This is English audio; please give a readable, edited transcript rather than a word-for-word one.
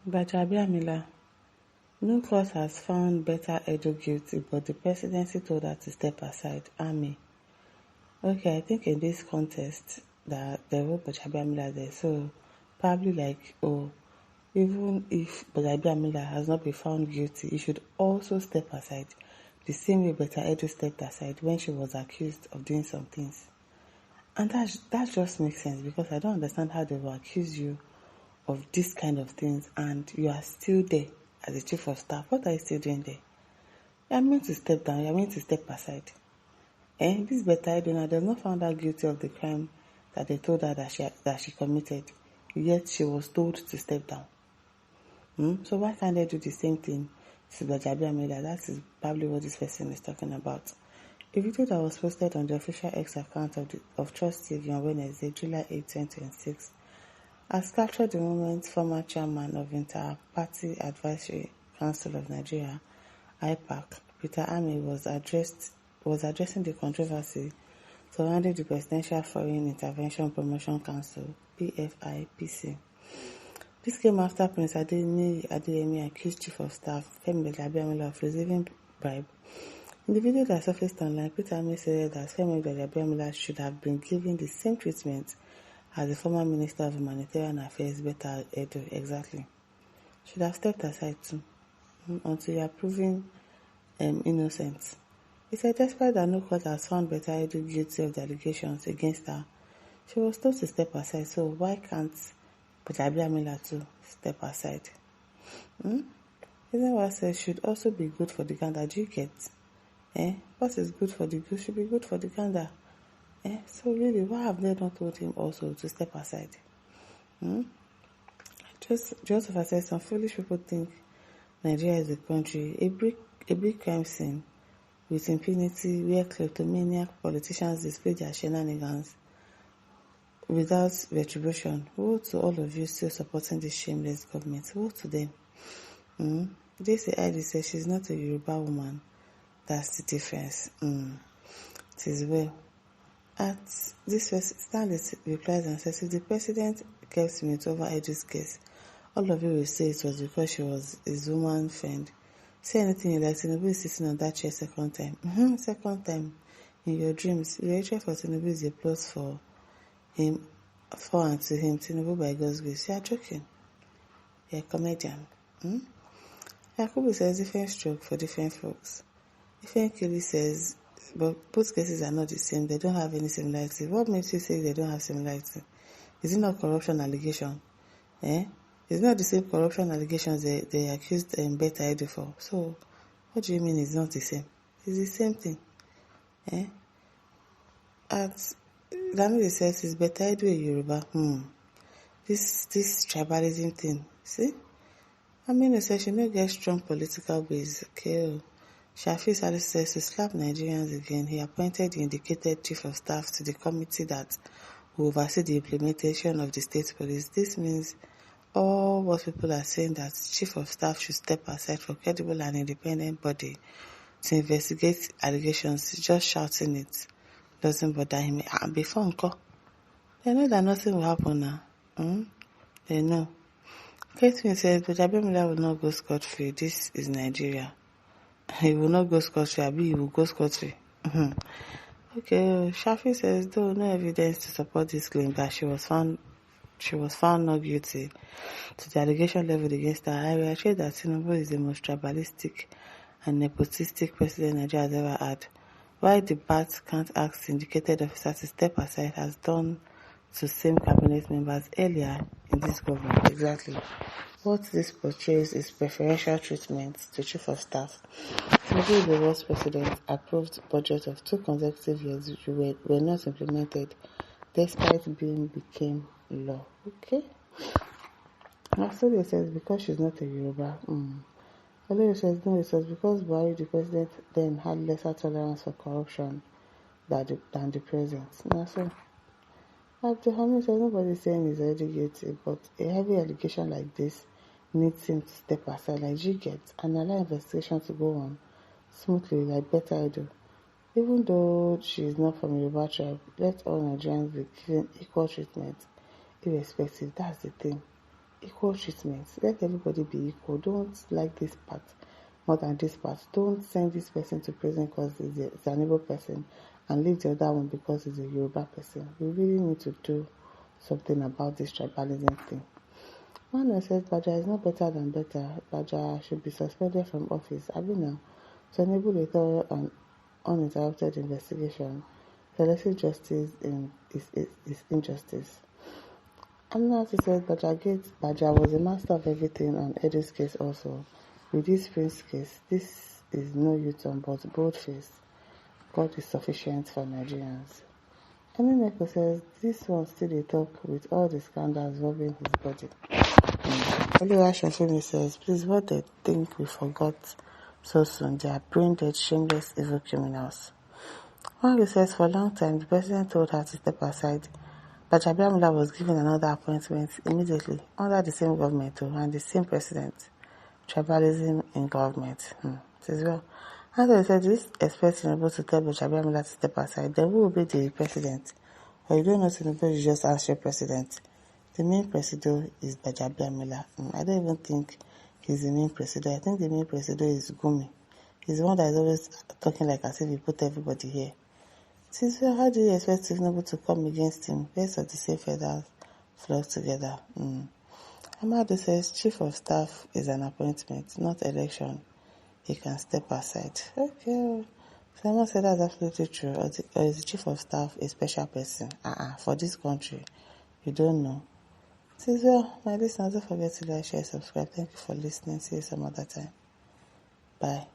Gbajabiamila, no court has found Beta Edo guilty, but the presidency told her to step aside. Ameh. Okay, I think in this contest that they wrote Gbajabiamila there, so probably like, oh, even if Gbajabiamila has not been found guilty, he should also step aside, the same way Beta Edo stepped aside when she was accused of doing some things. And that just makes sense because I don't understand how they will accuse you of this kind of things and you are still there as a chief of staff. What are you still doing there? You are meant to step down, you are meant to step aside. This Beta Edo does not found her guilty of the crime that they told her that she committed, yet she was told to step down. So why can't they do the same thing to Gbajabiamila? That is probably what this person is talking about. A video that was posted on the official X account of Trust TV on Wednesday, July 8, 2026, has captured the moment former chairman of Inter-Party Advisory Council of Nigeria, IPAC, Peter Ameh, was addressing the controversy surrounding the Presidential Foreign Intervention Promotion Council, PFIPC. This came after Prince Adeyemi accused Chief of Staff Femi Gbajabiamila of receiving bribe. In the video that surfaced online, Peter Ameh said that Femi Gbajabiamila should have been given the same treatment as the former Minister of Humanitarian Affairs, Beta Edo, exactly. Should have stepped aside too, until you are proven innocent. He said despite that no court has found Beta Edo guilty of the allegations against her, she was told to step aside, so why can't Gbajabiamila too step aside? Isn't what says should also be good for the gander? Do you get? What is good for the goose should be good for the gander. So really, why have they not told him also to step aside? Joseph says some foolish people think Nigeria is a country, a big crime scene with impunity where kleptomaniac politicians display their shenanigans without retribution. Woe to all of you still supporting this shameless government. Woe to them. This ID says she's not a Yoruba woman. That's the difference. It is well. At this, Stanley replies and says, if the president kept mute over Edo's case, all of you will say it was because she was his woman friend. Say anything you like, Tinubu is sitting on that chair second time. Second time in your dreams. Your hatred for Tinubu is a plus for him, for and to him. Tinubu by God's grace. You are joking. You're a comedian. Yakubu says different stroke for different folks. Different Kili says, but both cases are not the same. They don't have any similarity. What makes you say they don't have similarity? Is it not corruption allegation? It's not the same corruption allegations they accused Beta Edo for. So, what do you mean it's not the same? It's the same thing. At Lamide says, is Beta Edo a Yoruba? This tribalism thing. See? Aminu says she no get strong political base. Okay. Shafi Saleh says to slap Nigerians again, he appointed the indicated chief of staff to the committee that will oversee the implementation of the state police. This means all what people are saying that chief of staff should step aside for credible and independent body to investigate allegations. Just shouting it doesn't bother him. And before Uncle, they know that nothing will happen now. They know. Katie says, Gbajabiamila will not go scot-free. This is Nigeria. He will not go scot-free. He will go scot-free. Okay, Shafi says, though no evidence to support this claim that she was found not guilty to the allegation leveled against her, I reiterate that Tinubu is the most tribalistic and nepotistic president Nigeria has ever had. Why the BAT can't ask indicated officers to step aside has done to same cabinet members earlier in this government. Exactly. What this portrays is preferential treatment to chief of staff. Tinubu is the worst president approved budget of 2 consecutive years which were not implemented despite being became law. Okay? Asole says because she's not a Yoruba. Olori says no, it was because Buhari, the president, then had lesser tolerance for corruption than the present. Now so Abdulhamid says nobody is saying he's already guilty, but a heavy allegation like this needs him to step aside like you get and allow investigation to go on smoothly like Beta Edo. Even though she is not from Yoruba tribe, let all Nigerians be given equal treatment, irrespective. That's the thing. equal treatment. Let everybody be equal. Don't like this part more than this part. Don't send this person to prison because he's an Igbo person and leave the other one because he's a Yoruba person. We really need to do something about this tribalism thing. One says Gbaja is not better than better. Gbaja should be suspended from office. I mean now, to enable a thorough and uninterrupted investigation. Selective justice is injustice. Ameh says Gbaja was a master of everything on Edo's case also. With this Prince case, this is no U-turn but boldface. God is sufficient for Nigerians. Ameh says this one still dey talk with all the scandals involving his body. Oluwashofumi says, please, what they think we forgot so soon? They are brain-dead, shameless, evil criminals. One says, for a long time, the president told her to step aside. Gbajabiamila was given another appointment immediately under the same government and the same president. Tribalism in government. Says, well, and said, this expect Tinubu to tell Gbajabiamila to step aside. Then who will be the president? Or you don't know Tinubu is just answer president. The main president is Gbajabiamila. I don't even think he's the main president. I think the main president is Gumi. He's the one that is always talking like as if he put everybody here. Since how do you expect Tinubu to come against him? Based on the same feathers flock together. Amadu says chief of staff is an appointment, not election. He can step aside. Okay. Someone said that's absolutely true. Or is the chief of staff a special person? For this country, you don't know. Since well, my listeners, don't forget to like, share, subscribe. Thank you for listening. See you some other time. Bye.